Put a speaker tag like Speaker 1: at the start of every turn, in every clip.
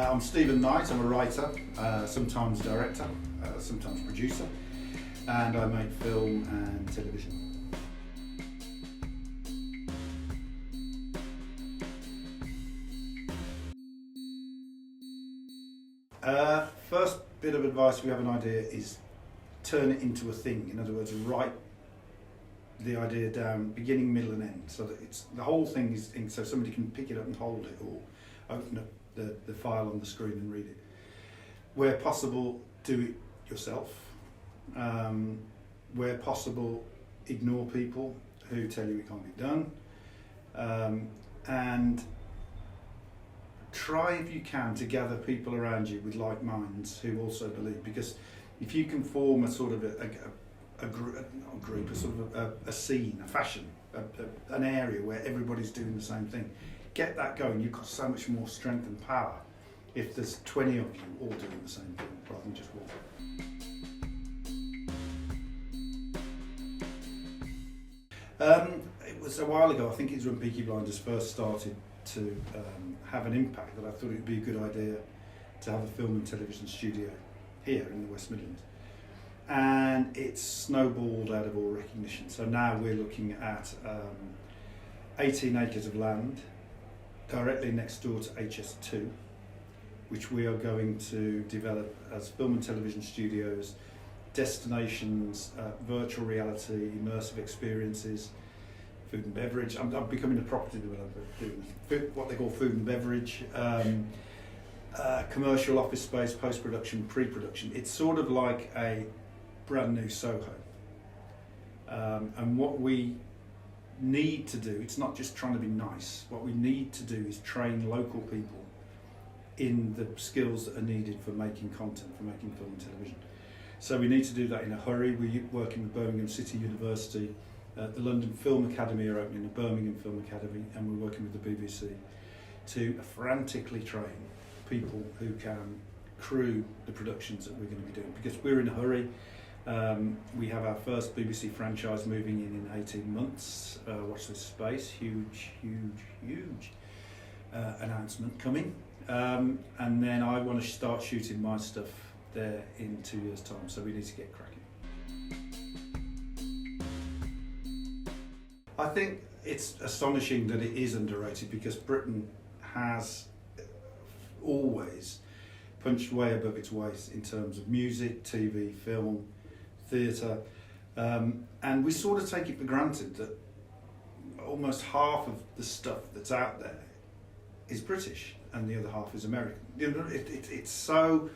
Speaker 1: I'm Stephen Knight. I'm a writer, sometimes director, sometimes producer, and I make film and television. First bit of advice, if you have an idea, is turn it into a thing. In other words, write the idea down, beginning, middle and end, so that the whole thing is in, so somebody can pick it up and hold it, or open up the file on the screen and read it. Where possible, do it yourself. Where possible, ignore people who tell you it can't be done. And try, if you can, to gather people around you with like minds who also believe, because if you can form a sort of a scene, a fashion, an area where everybody's doing the same thing, get that going. You've got so much more strength and power if there's 20 of you all doing the same thing rather than just one. It was a while ago, I think it was when Peaky Blinders first started to have an impact, that I thought it would be a good idea to have a film and television studio here in the West Midlands. And it's snowballed out of all recognition. So now we're looking at 18 acres of land directly next door to HS2, which we are going to develop as film and television studios, destinations, virtual reality, immersive experiences, food and beverage. I'm becoming a property developer, doing what they call food and beverage, commercial office space, post-production, pre-production. It's sort of like a brand new Soho. And what we need to do, it's not just trying to be nice, what we need to do is train local people in the skills that are needed for making content, for making film and television. So we need to do that in a hurry. We're working with Birmingham City University, the London Film Academy are opening the Birmingham Film Academy, and we're working with the BBC to frantically train people who can crew the productions that we're going to be doing, because we're in a hurry. We have our first BBC franchise moving in 18 months. Watch this space, huge announcement coming. And then I want to start shooting my stuff there in 2 years' time, so we need to get cracking. I think it's astonishing that it is underrated, because Britain has always punched way above its weight in terms of music, TV, film, theatre, and we sort of take it for granted that almost half of the stuff that's out there is British and the other half is American. You know, it's so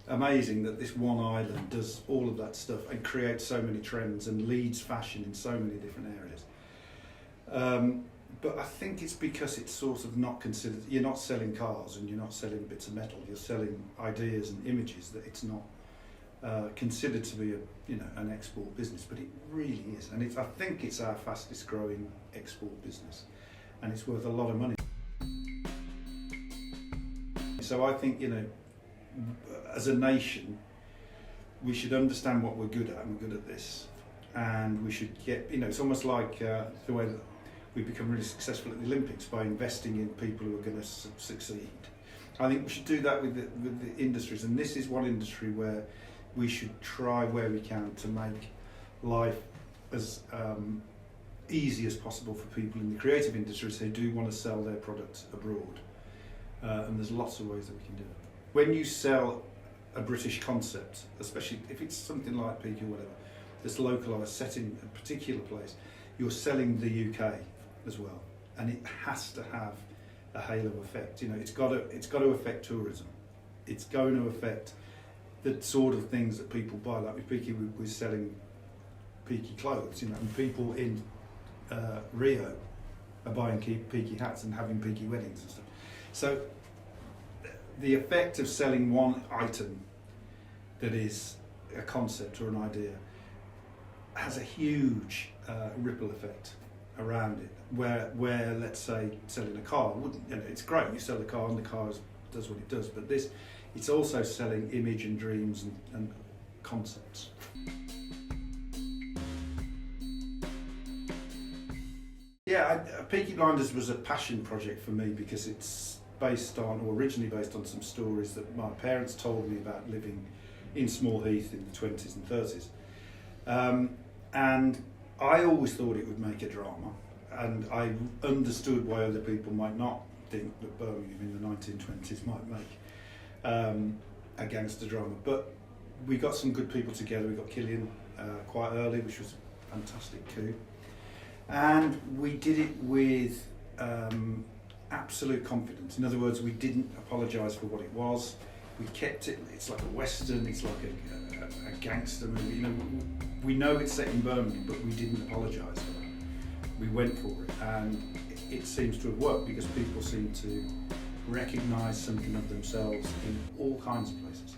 Speaker 1: amazing that this one island does all of that stuff and creates so many trends and leads fashion in so many different areas. But I think it's because it's sort of not considered, you're not selling cars and you're not selling bits of metal, you're selling ideas and images, that it's not considered to be an export business, but it really is. And I think it's our fastest growing export business, and it's worth a lot of money. So I think, as a nation, we should understand what we're good at, and we're good at this. And we should get, it's almost like the way that we become really successful at the Olympics, by investing in people who are going to succeed. I think we should do that with the industries, and this is one industry where we should try where we can to make life as easy as possible for people in the creative industries who do want to sell their products abroad. And there's lots of ways that we can do it. When you sell a British concept, especially if it's something like Peaky or whatever, that's localised, set in a particular place, you're selling the UK as well, and it has to have a halo effect. It's got to affect tourism. It's going to affect the sort of things that people buy. Like with Peaky, we're selling Peaky clothes, and people in Rio are buying Peaky hats and having Peaky weddings and stuff. So the effect of selling one item that is a concept or an idea has a huge ripple effect around it, where let's say selling a car wouldn't. It's great, you sell a car and the car does what it does, but it's also selling image and dreams and concepts. Yeah, Peaky Blinders was a passion project for me, because it's originally based on some stories that my parents told me about living in Small Heath in the 20s and 30s. And I always thought it would make a drama, and I understood why other people might not think that Birmingham in the 1920s might make a gangster drama. But we got some good people together. We got Cillian quite early, which was a fantastic coup. And we did it with absolute confidence. In other words, we didn't apologise for what it was. We kept it. It's like a western. It's like a gangster movie. You know, we know it's set in Birmingham, but we didn't apologise for that. We went for it, and it seems to have worked because people seem to recognise something of themselves in all kinds of places.